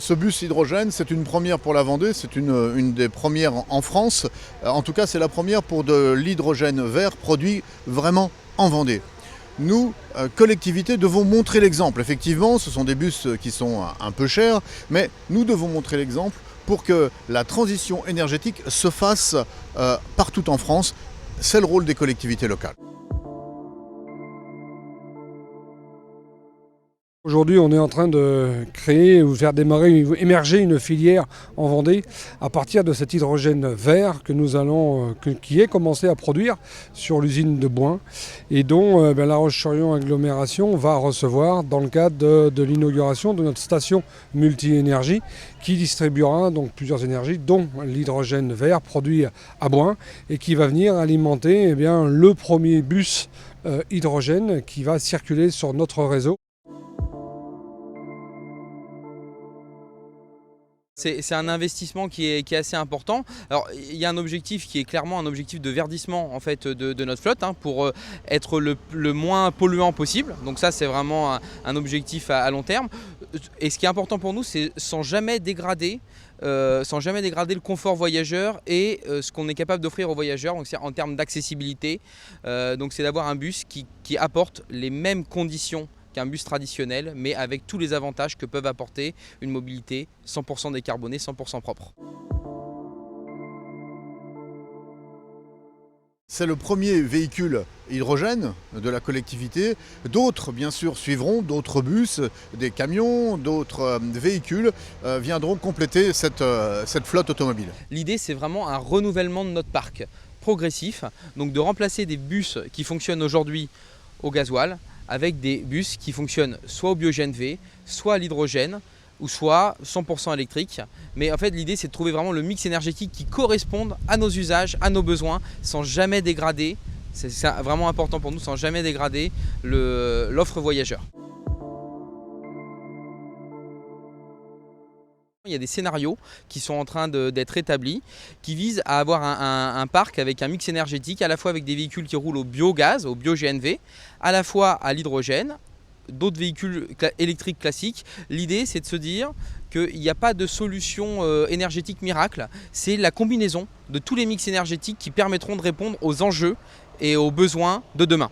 Ce bus hydrogène, c'est une première pour la Vendée, c'est une des premières en France. En tout cas, c'est la première pour de l'hydrogène vert produit vraiment en Vendée. Nous, collectivités, devons montrer l'exemple. Effectivement, ce sont des bus qui sont un peu chers, mais nous devons montrer l'exemple pour que la transition énergétique se fasse partout en France. C'est le rôle des collectivités locales. Aujourd'hui, on est en train de créer ou faire démarrer, émerger une filière en Vendée à partir de cet hydrogène vert que nous allons, qui est commencé à produire sur l'usine de Boin et dont La Roche-sur-Yon Agglomération va recevoir dans le cadre de l'inauguration de notre station multi-énergie qui distribuera donc plusieurs énergies, dont l'hydrogène vert produit à Boin et qui va venir alimenter le premier bus hydrogène qui va circuler sur notre réseau. C'est un investissement qui est assez important. Alors, il y a un objectif qui est clairement un objectif de verdissement en fait, de notre flotte pour être le moins polluant possible. Donc ça, c'est vraiment un objectif à long terme. Et ce qui est important pour nous, c'est sans jamais dégrader le confort voyageur et ce qu'on est capable d'offrir aux voyageurs donc en termes d'accessibilité. Donc c'est d'avoir un bus qui apporte les mêmes conditions qu'un bus traditionnel, mais avec tous les avantages que peuvent apporter une mobilité 100% décarbonée, 100% propre. C'est le premier véhicule hydrogène de la collectivité. D'autres, bien sûr, suivront, d'autres bus, des camions, d'autres véhicules viendront compléter cette flotte automobile. L'idée, c'est vraiment un renouvellement de notre parc progressif, donc de remplacer des bus qui fonctionnent aujourd'hui au gasoil avec des bus qui fonctionnent soit au biogène V, soit à l'hydrogène, ou soit 100% électrique. Mais en fait, l'idée, c'est de trouver vraiment le mix énergétique qui corresponde à nos usages, à nos besoins, sans jamais dégrader, c'est vraiment important pour nous, sans jamais dégrader l'offre voyageur. Il y a des scénarios qui sont en train d'être établis, qui visent à avoir un parc avec un mix énergétique, à la fois avec des véhicules qui roulent au biogaz, au bio-GNV, à la fois à l'hydrogène, d'autres véhicules électriques classiques. L'idée, c'est de se dire qu'il n'y a pas de solution énergétique miracle, c'est la combinaison de tous les mix énergétiques qui permettront de répondre aux enjeux et aux besoins de demain.